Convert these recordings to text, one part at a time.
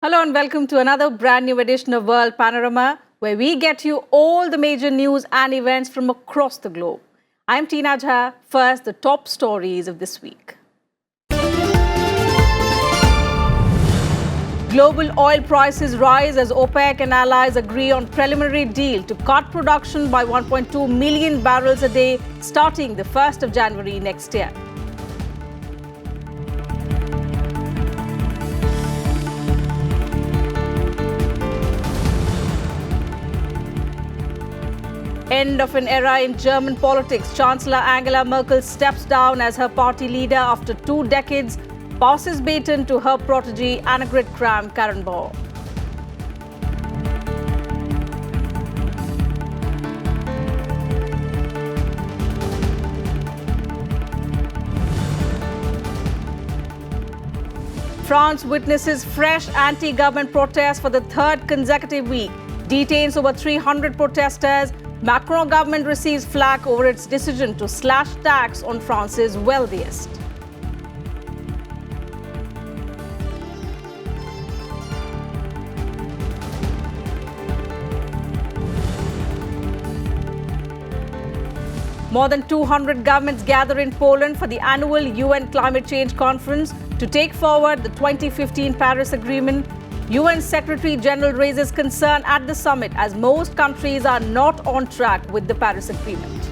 Hello and welcome to another brand new edition of World Panorama, where we get you all the major news and events from across the globe. I'm Teena Jha. First, the top stories of this week. Global oil prices rise as OPEC and allies agree on preliminary deal to cut production by 1.2 million barrels a day starting the 1st of January next year. End of an era in German politics. Chancellor Angela Merkel steps down as her party leader after 2 decades, passes baton to her protege Annegret Kramp-Karrenbauer. France witnesses fresh anti-government protests for the 3rd consecutive week. Detains over 300 protesters. Macron government receives flack over its decision to slash tax on France's wealthiest. More than 200 governments gather in Poland for the annual UN Climate Change Conference to take forward the 2015 Paris Agreement. UN Secretary General raises concern at the summit as most countries are not on track with the Paris Agreement.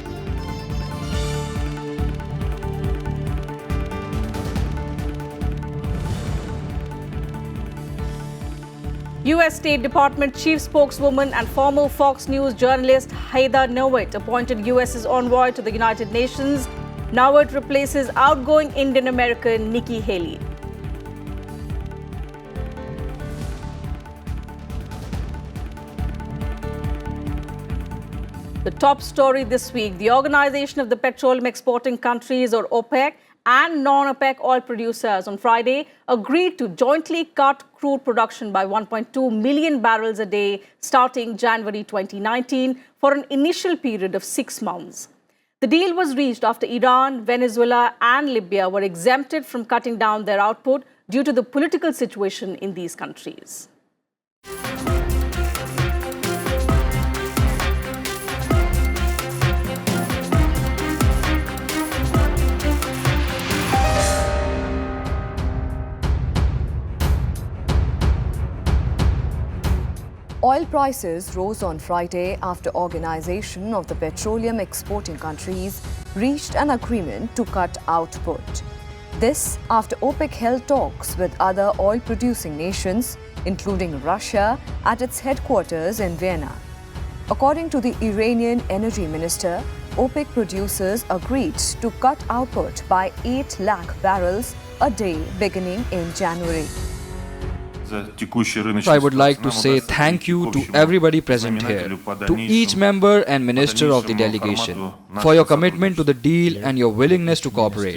US State Department chief spokeswoman and former Fox News journalist Heather Nauert appointed US's envoy to the United Nations. Nauert replaces outgoing Indian American Nikki Haley. The top story this week, the Organization of the Petroleum Exporting Countries, or OPEC, and non-OPEC oil producers on Friday agreed to jointly cut crude production by 1.2 million barrels a day starting January 2019 for an initial period of 6 months. The deal was reached after Iran, Venezuela and Libya were exempted from cutting down their output due to the political situation in these countries. Oil prices rose on Friday after Organization of the Petroleum Exporting Countries reached an agreement to cut output. This after OPEC held talks with other oil-producing nations, including Russia, at its headquarters in Vienna. According to the Iranian energy minister, OPEC producers agreed to cut output by 8 lakh barrels a day beginning in January. So I would like to say thank you to everybody present here, to each member and minister of the delegation, for your commitment to the deal and your willingness to cooperate.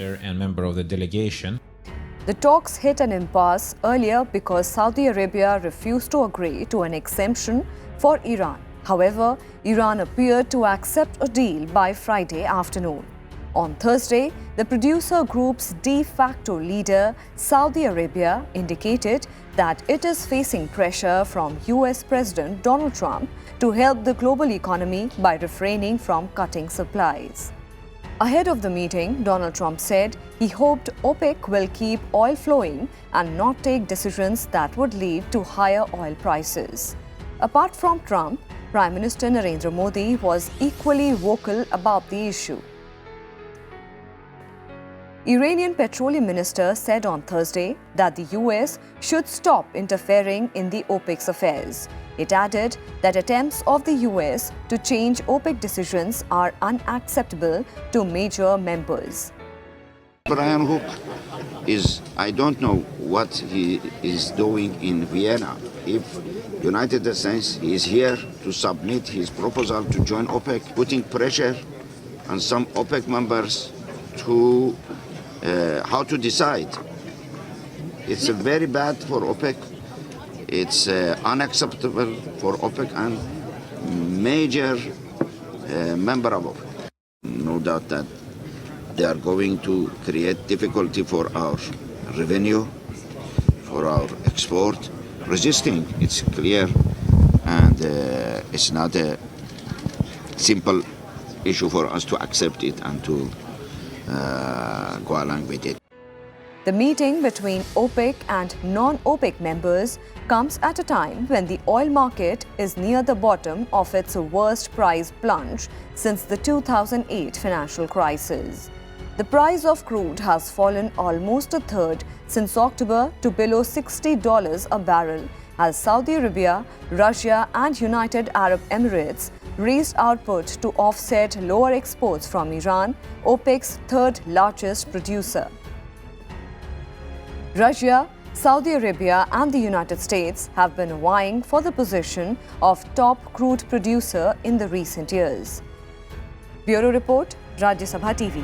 The talks hit an impasse earlier because Saudi Arabia refused to agree to an exemption for Iran. However, Iran appeared to accept a deal by Friday afternoon. On Thursday, the producer group's de facto leader, Saudi Arabia, indicated that it is facing pressure from US President Donald Trump to help the global economy by refraining from cutting supplies. Ahead of the meeting, Donald Trump said he hoped OPEC will keep oil flowing and not take decisions that would lead to higher oil prices. Apart from Trump, Prime Minister Narendra Modi was equally vocal about the issue. Iranian Petroleum Minister said on Thursday that the US should stop interfering in the OPEC's affairs. It added that attempts of the US to change OPEC decisions are unacceptable to major members. Brian Hook I don't know what he is doing in Vienna. If United States is here to submit his proposal to join OPEC, putting pressure on some OPEC members to how to decide. It's very bad for OPEC. It's unacceptable for OPEC and major member of OPEC. No doubt that they are going to create difficulty for our revenue, for our export, resisting. It's clear, and it's not a simple issue for us to accept it and to go along with it. The meeting between OPEC and non-OPEC members comes at a time when the oil market is near the bottom of its worst price plunge since the 2008 financial crisis. The price of crude has fallen almost a third since October to below $60 a barrel as Saudi Arabia, Russia and United Arab Emirates raised output to offset lower exports from Iran, OPEC's third largest producer. Russia, Saudi Arabia and the United States have been vying for the position of top crude producer in the recent years. Bureau Report, Rajya Sabha TV.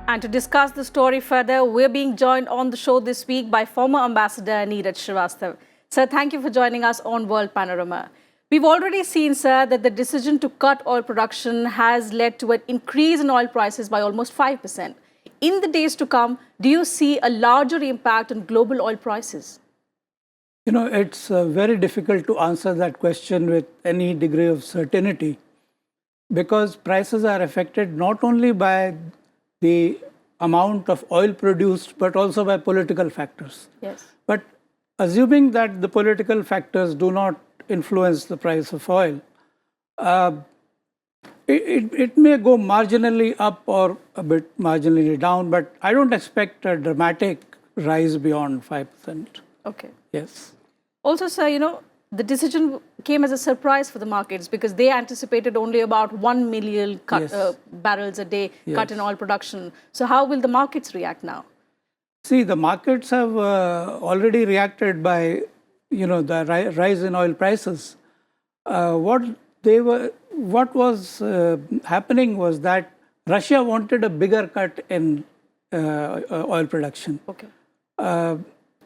And to discuss the story further, we're being joined on the show this week by former Ambassador Teena Jha. Sir, thank you for joining us on World Panorama. We've already seen, sir, that the decision to cut oil production has led to an increase in oil prices by almost 5%. In the days to come, do you see a larger impact on global oil prices? You know, it's very difficult to answer that question with any degree of certainty because prices are affected not only by the amount of oil produced, but also by political factors. Yes. But assuming that the political factors do not influence the price of oil, it may go marginally up or a bit marginally down, but I don't expect a dramatic rise beyond 5%. Okay. Yes. Also, sir, you know, the decision came as a surprise for the markets because they anticipated only about 1 million barrels a day cut in oil production. So how will the markets react now? See, the markets have already reacted by, the rise in oil prices. What was happening was that Russia wanted a bigger cut in oil production. Okay.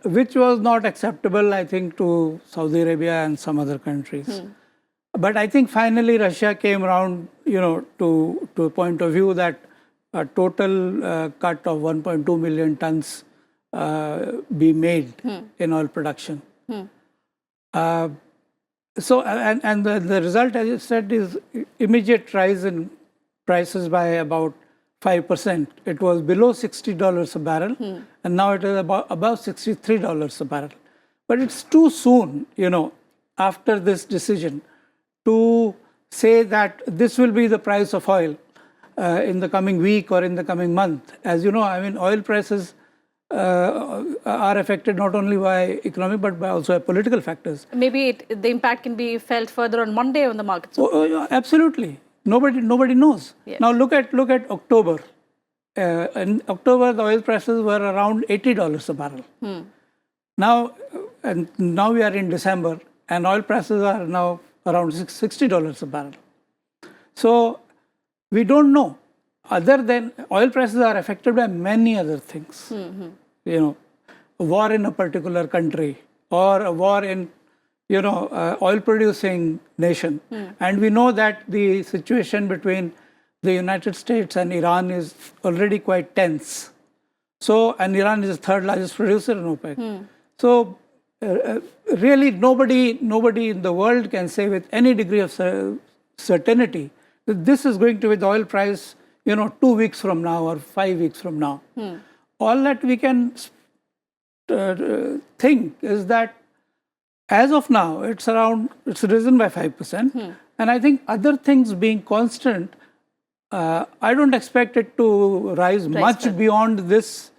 Which was not acceptable, I think, to Saudi Arabia and some other countries. But I think finally Russia came around, to a point of view that a total cut of 1.2 million tons be made in oil production. So, and the result, as you said, is immediate rise in prices by about 5%. It was below $60 a barrel, and now it is above $63 a barrel. But it's too soon, after this decision, to say that this will be the price of oil in the coming week or in the coming month. As you know, I mean, oil prices are affected not only by economic but by also by political factors. Maybe the impact can be felt further on Monday on the markets. Oh, absolutely. Nobody knows. Yes. Now look at October. In October, the oil prices were around $80 a barrel. Now we are in December, and oil prices are now around $60 a barrel. So we don't know. Other than oil prices are affected by many other things. A war in a particular country or a war in oil-producing nation. And we know that the situation between the United States and Iran is already quite tense. So, and Iran is the third largest producer in OPEC. So, really nobody in the world can say with any degree of certainty that this is going to be the oil price, 2 weeks from now or 5 weeks from now. All that we can think is that as of now, it's risen by 5%. And I think other things being constant, I don't expect it to rise much beyond this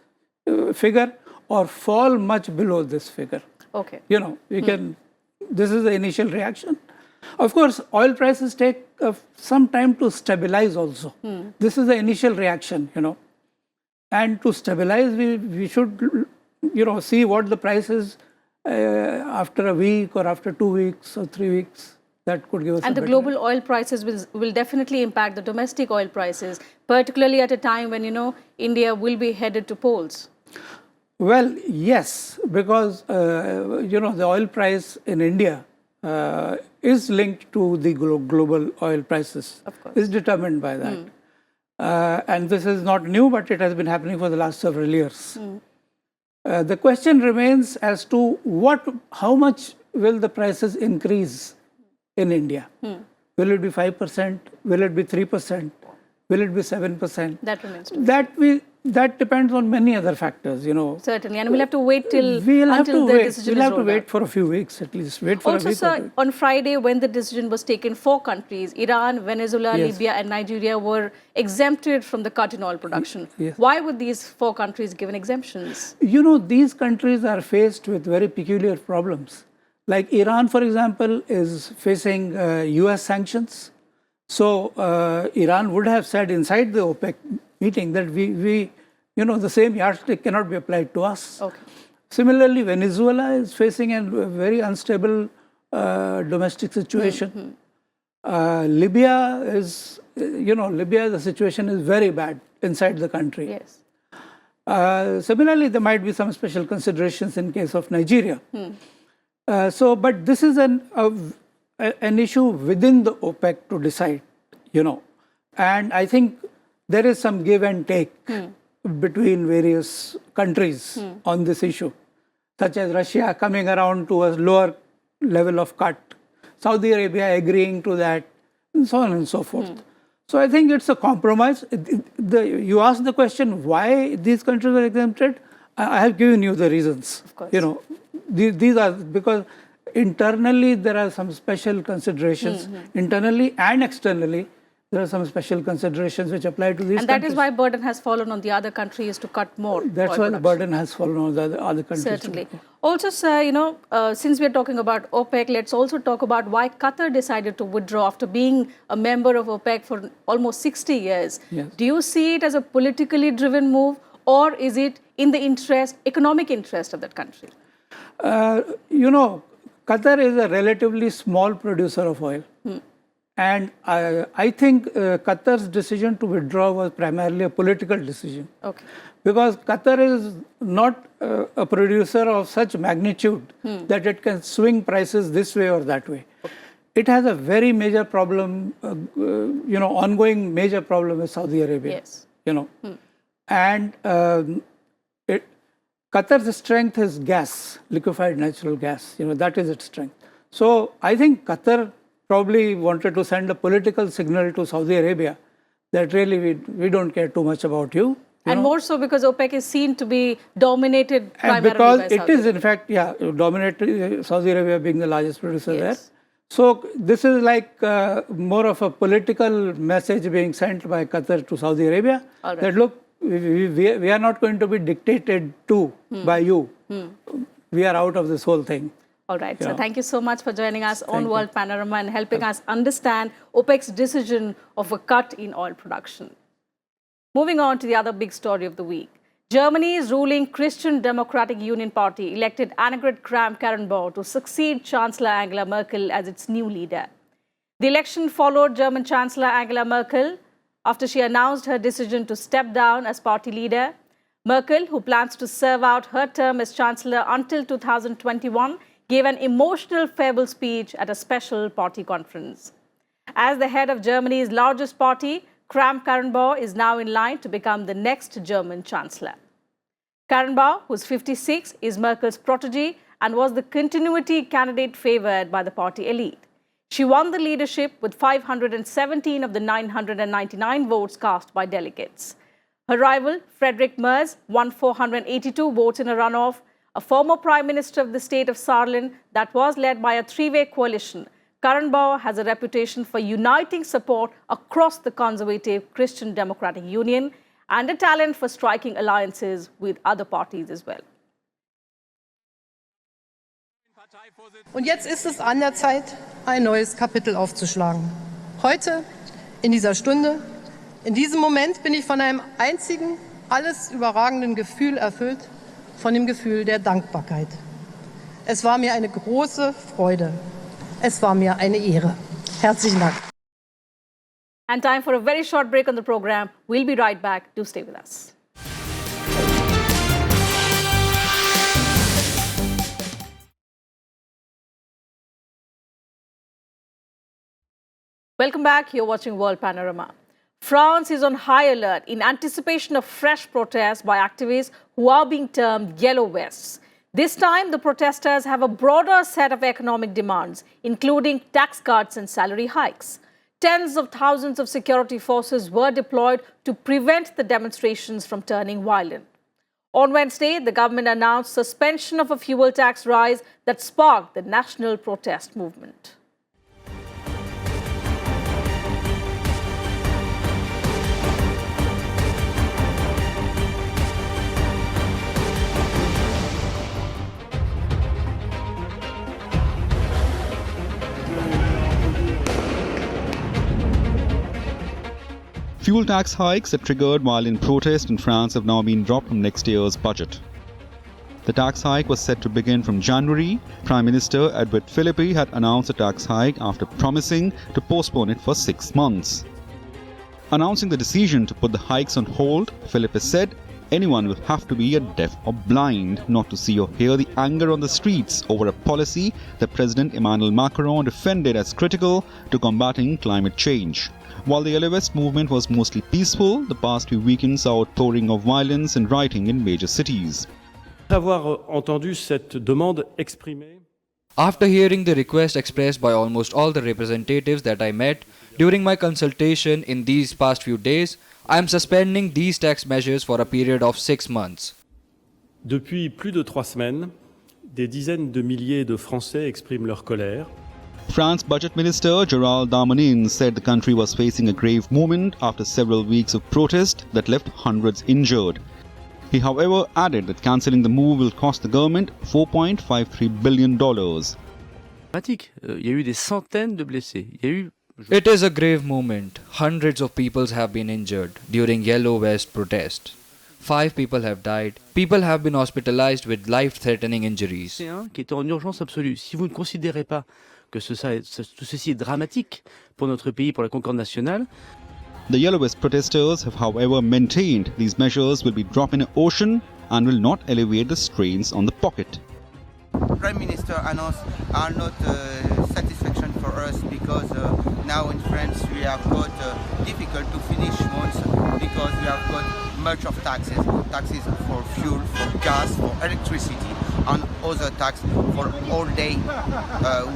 figure or fall much below this figure. Okay. This is the initial reaction. Of course, oil prices take some time to stabilize also. This is the initial reaction, And to stabilize, we should, see what the price is after a week or after 2 weeks or 3 weeks. That could give us and the global oil prices will definitely impact the domestic oil prices, particularly at a time when, India will be headed to polls. Well, yes, because, the oil price in India is linked to the global oil prices. Of course. Is determined by that. And this is not new, but it has been happening for the last several years. The question remains as to how much will the prices increase in India? Will it be 5%? Will it be 3%? Will it be 7%? That remains to be. That depends on many other factors, you know. Certainly, and we'll have to wait until the decision is We'll have to rolled wait out. for a few weeks at least. Wait for Also, a week. sir, on Friday, when the decision was taken, 4 countries, Iran, Venezuela, Yes. Libya, and Nigeria, were exempted from the cut in oil production. Yes. Why would these 4 countries given exemptions? You know, these countries are faced with very peculiar problems. Like Iran, for example, is facing US sanctions. So Iran would have said inside the OPEC meeting that the same yardstick cannot be applied to us. Okay. Similarly, Venezuela is facing a very unstable domestic situation. Libya is, Libya, the situation is very bad inside the country. Yes. Similarly, there might be some special considerations in case of Nigeria. But this is an issue within the OPEC to decide, And I think there is some give and take between various countries on this issue, such as Russia coming around to a lower level of cut, Saudi Arabia agreeing to that, and so on and so forth. So I think it's a compromise. You asked the question why these countries are exempted. I have given you the reasons. Of course. These are because internally there are some special considerations. Internally and externally, there are some special considerations which apply to these countries. And that is why burden has fallen on the other countries to cut more. That's why the burden has fallen on the other countries. Certainly. Also, sir, since we are talking about OPEC, let's also talk about why Qatar decided to withdraw after being a member of OPEC for almost 60 years. Yes. Do you see it as a politically driven move, or is it in the economic interest of that country? Qatar is a relatively small producer of oil. And I think Qatar's decision to withdraw was primarily a political decision. Okay. Because Qatar is not a producer of such magnitude that it can swing prices this way or that way. It has a very major problem, ongoing major problem with Saudi Arabia. Yes. And Qatar's strength is gas, liquefied natural gas. That is its strength. So I think Qatar probably wanted to send a political signal to Saudi Arabia that really we don't care too much about you. And more so because OPEC is seen to be dominated primarily because by Saudi it is Arabia. in fact, dominated, Saudi Arabia being the largest producer there. Yes. So this is like more of a political message being sent by Qatar to Saudi Arabia All right. that look, we are not going to be dictated to by you. We are out of this whole thing. All right, so thank you so much for joining us on you. World Panorama and helping us understand OPEC's decision of a cut in oil production. Moving on to the other big story of the week. Germany's ruling Christian Democratic Union Party elected Annegret Kramp-Karrenbauer to succeed Chancellor Angela Merkel as its new leader. The election followed German Chancellor Angela Merkel after she announced her decision to step down as party leader. Merkel, who plans to serve out her term as Chancellor until 2021, gave an emotional farewell speech at a special party conference. As the head of Germany's largest party, Kramp-Karrenbauer is now in line to become the next German Chancellor. Karrenbauer, who's 56, is Merkel's protege and was the continuity candidate favored by the party elite. She won the leadership with 517 of the 999 votes cast by delegates. Her rival, Friedrich Merz, won 482 votes in a runoff, a former Prime Minister of the state of Saarland that was led by a three-way coalition. Karrenbauer has a reputation for uniting support across the conservative Christian Democratic Union and a talent for striking alliances with other parties as well. Und jetzt ist es an der Zeit, ein neues Kapitel aufzuschlagen. Heute, in dieser Stunde, in diesem Moment bin ich von einem einzigen, alles überragenden Gefühl erfüllt, von dem Gefühl der Dankbarkeit. Es war mir eine große Freude. Es war mir eine Ehre. Herzlichen Dank. And time for a very short break on the program. We'll be right back. Do stay with us. Welcome back. You're watching World Panorama. France is on high alert in anticipation of fresh protests by activists who are being termed yellow vests. This time, the protesters have a broader set of economic demands, including tax cuts and salary hikes. Tens of thousands of security forces were deployed to prevent the demonstrations from turning violent. On Wednesday, the government announced suspension of a fuel tax rise that sparked the national protest movement. Fuel tax hikes that triggered violent protest in France have now been dropped from next year's budget. The tax hike was set to begin from January. Prime Minister Edouard Philippe had announced a tax hike after promising to postpone it for 6 months. Announcing the decision to put the hikes on hold, Philippe said anyone will have to be a deaf or blind not to see or hear the anger on the streets over a policy that President Emmanuel Macron defended as critical to combating climate change. While the Yellow Vest movement was mostly peaceful, the past few weekends saw outpouring of violence and rioting in major cities. Avoir entendu cette demande exprimée. After hearing the request expressed by almost all the representatives that I met during my consultation in these past few days, I am suspending these tax measures for a period of 6 months. Depuis plus de 3 semaines, des dizaines de milliers de Français expriment leur colère. France Budget Minister Gérald Darmanin said the country was facing a grave moment after several weeks of protest that left hundreds injured. He, however, added that cancelling the move will cost the government $4.53 billion. Il y a eu des centaines de blessés. It is a grave moment. Hundreds of people have been injured during Yellow Vest protest. 5 people have died. People have been hospitalized with life-threatening injuries. Qui était en urgence absolue. Si vous ne considérez pas que tout ceci est dramatique pour notre pays, pour la concorde nationale. The Yellow Vest protesters have, however, maintained these measures will be drop in an ocean and will not alleviate the strains on the pocket. Prime Minister announced are not satisfaction for us because now in France we have got difficult to finish months because we have got much of taxes for fuel, for gas, for electricity, and other tax for all day.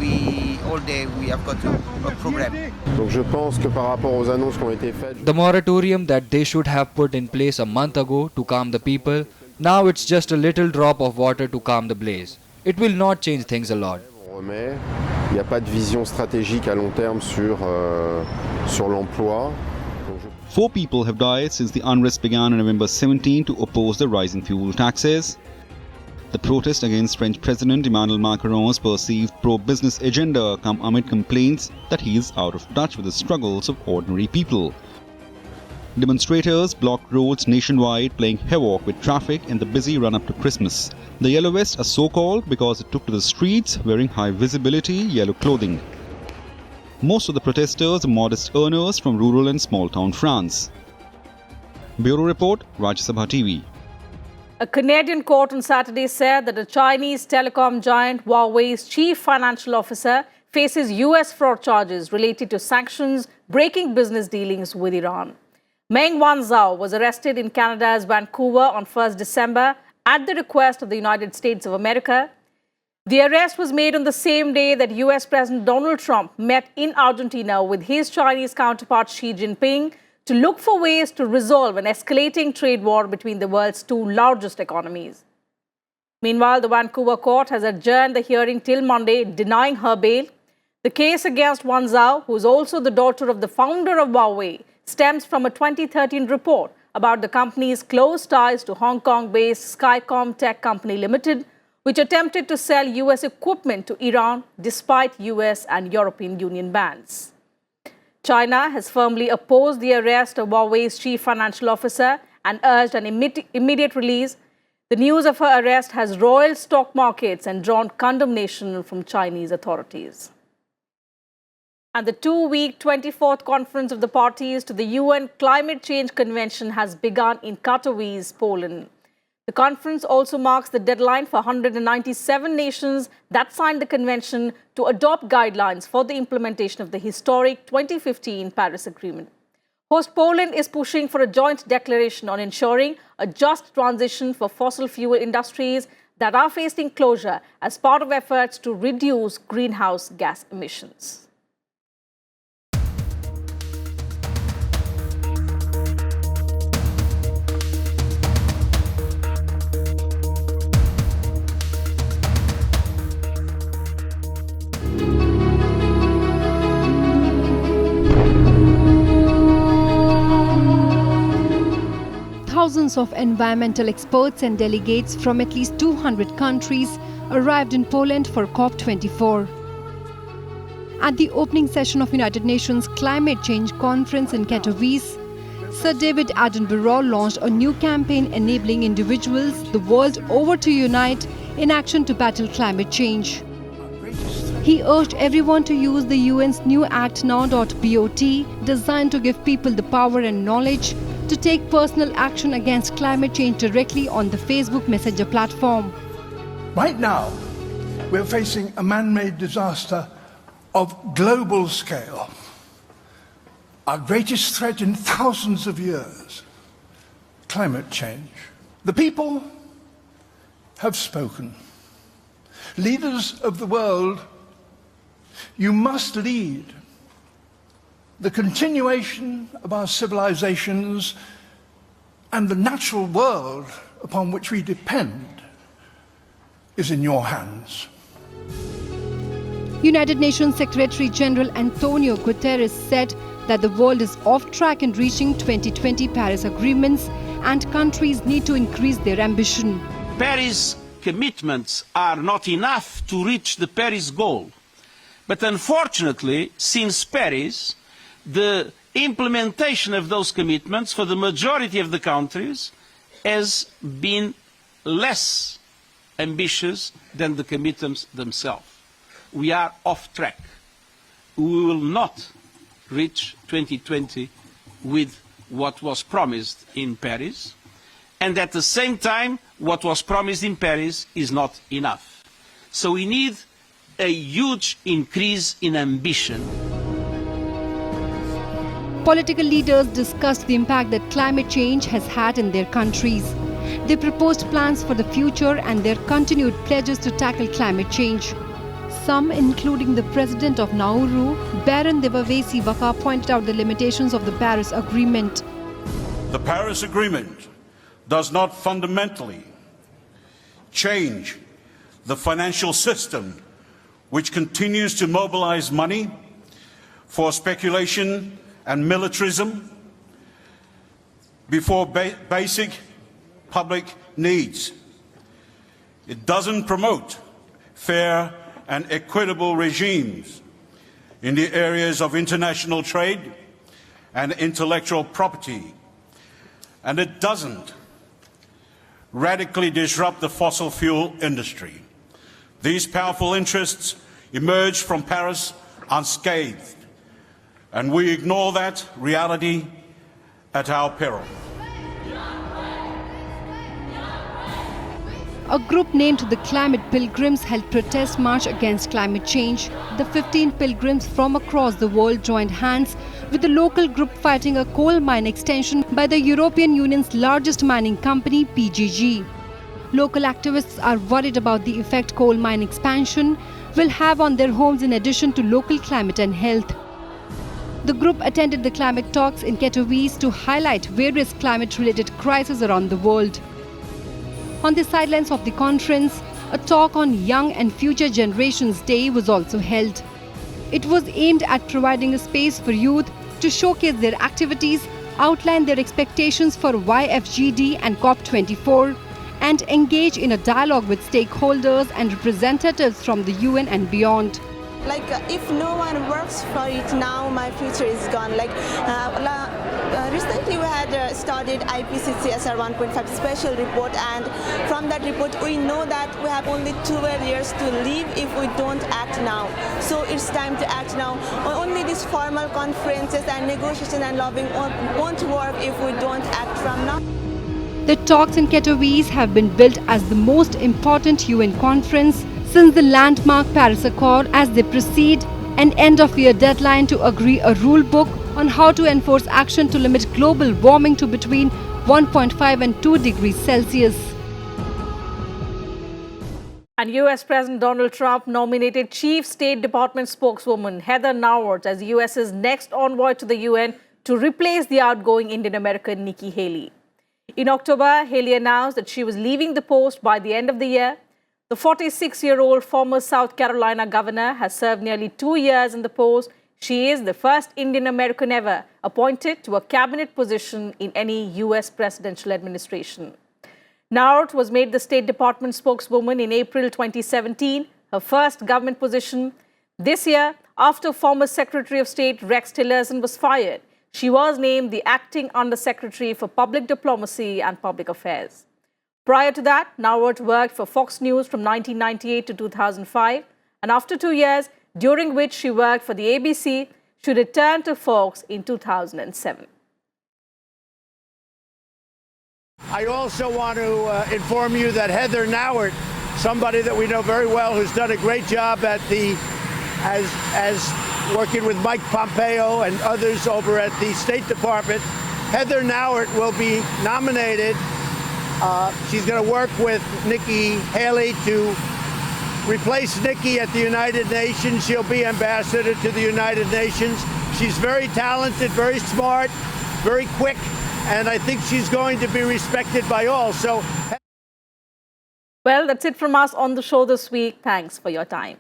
We have got a problem. Donc je pense que par rapport aux annonces qui ont été faites, the moratorium that they should have put in place a month ago to calm the people, now it's just a little drop of water to calm the blaze. It will not change things a lot. il n'y a pas de vision stratégique à long terme sur l'emploi. 4 people have died since the unrest began on November 17 to oppose the rising fuel taxes. The protest against French President Emmanuel Macron's perceived pro-business agenda come amid complaints that he is out of touch with the struggles of ordinary people. Demonstrators blocked roads nationwide, playing havoc with traffic in the busy run-up to Christmas. The Yellow Vests are so-called because it took to the streets wearing high-visibility yellow clothing. Most of the protesters are modest earners from rural and small-town France. Bureau Report, Rajya Sabha TV. A Canadian court on Saturday said that the Chinese telecom giant Huawei's chief financial officer faces US fraud charges related to sanctions breaking business dealings with Iran. Meng Wanzhou was arrested in Canada's Vancouver on 1st December at the request of the United States of America. The arrest was made on the same day that US President Donald Trump met in Argentina with his Chinese counterpart Xi Jinping to look for ways to resolve an escalating trade war between the world's 2 largest economies. Meanwhile, the Vancouver court has adjourned the hearing till Monday, denying her bail. The case against Wanzhou, who is also the daughter of the founder of Huawei, stems from a 2013 report about the company's close ties to Hong Kong-based Skycom Tech Company Limited, which attempted to sell US equipment to Iran despite US and European Union bans. China has firmly opposed the arrest of Huawei's chief financial officer and urged an immediate release. The news of her arrest has roiled stock markets and drawn condemnation from Chinese authorities. And the 2-week 24th conference of the parties to the UN Climate Change Convention has begun in Katowice, Poland. The conference also marks the deadline for 197 nations that signed the convention to adopt guidelines for the implementation of the historic 2015 Paris Agreement. Host Poland is pushing for a joint declaration on ensuring a just transition for fossil fuel industries that are facing closure as part of efforts to reduce greenhouse gas emissions. Thousands of environmental experts and delegates from at least 200 countries arrived in Poland for COP24. At the opening session of United Nations Climate Change Conference in Katowice, Sir David Attenborough launched a new campaign enabling individuals the world over to unite in action to battle climate change. He urged everyone to use the UN's new Act Now.bot, designed to give people the power and knowledge to take personal action against climate change directly on the Facebook Messenger platform. Right now, we're facing a man-made disaster of global scale. Our greatest threat in thousands of years, climate change. The people have spoken. Leaders of the world, you must lead. The continuation of our civilizations and the natural world upon which we depend is in your hands. United Nations Secretary General Antonio Guterres said that the world is off track in reaching 2020 Paris agreements and countries need to increase their ambition. Paris commitments are not enough to reach the Paris goal. But unfortunately, since Paris, the implementation of those commitments for the majority of the countries has been less ambitious than the commitments themselves. We are off track. We will not reach 2020 with what was promised in Paris, and at the same time, what was promised in Paris is not enough. So we need a huge increase in ambition. Political leaders discussed the impact that climate change has had in their countries. They proposed plans for the future and their continued pledges to tackle climate change. Some, including the president of Nauru, Baron Devavesi Vaka, pointed out the limitations of the Paris Agreement. The Paris Agreement does not fundamentally change the financial system which continues to mobilize money for speculation and militarism before basic public needs. It doesn't promote fair and equitable regimes in the areas of international trade and intellectual property. And it doesn't radically disrupt the fossil fuel industry. These powerful interests emerged from Paris unscathed, and we ignore that reality at our peril. A group named the Climate Pilgrims held protest march against climate change. The 15 pilgrims from across the world joined hands with the local group fighting a coal mine extension by the European Union's largest mining company, PGG. Local activists are worried about the effect coal mine expansion will have on their homes in addition to local climate and health. The group attended the climate talks in Katowice to highlight various climate-related crises around the world. On the sidelines of the conference, a talk on Young and Future Generations Day was also held. It was aimed at providing a space for youth to showcase their activities, outline their expectations for YFGD and COP24, and engage in a dialogue with stakeholders and representatives from the UN and beyond. If no one works for it now, my future is gone. Recently we had studied IPCC SR 1.5 special report, and from that report we know that we have only 12 years to live if we don't act now. So it's time to act now. Only these formal conferences and negotiation and lobbying won't work if we don't act from now. The talks in Katowice have been billed as the most important UN conference since the landmark Paris Accord, as they proceed an end-of-year deadline to agree a rule book on how to enforce action to limit global warming to between 1.5 and 2 degrees Celsius. And US President Donald Trump nominated Chief State Department spokeswoman Heather Nauert as the US's next envoy to the UN to replace the outgoing Indian-American Nikki Haley. In October, Haley announced that she was leaving the post by the end of the year. The 46-year-old former South Carolina governor has served nearly 2 years in the post. She is the first Indian-American ever appointed to a cabinet position in any US presidential administration. Nauert was made the State Department spokeswoman in April 2017, her first government position. This year, after former Secretary of State Rex Tillerson was fired, she was named the acting Undersecretary for Public Diplomacy and Public Affairs. Prior to that, Nauert worked for Fox News from 1998 to 2005, and after 2 years, during which she worked for the ABC, she returned to Fox in 2007. I also want to inform you that Heather Nauert, somebody that we know very well, who's done a great job at as working with Mike Pompeo and others over at the State Department. Heather Nauert will be nominated. She's going to work with Nikki Haley to replace Nikki at the United Nations. She'll be ambassador to the United Nations. She's very talented, very smart, very quick, and I think she's going to be respected by all. So, well, that's it from us on the show this week. Thanks for your time.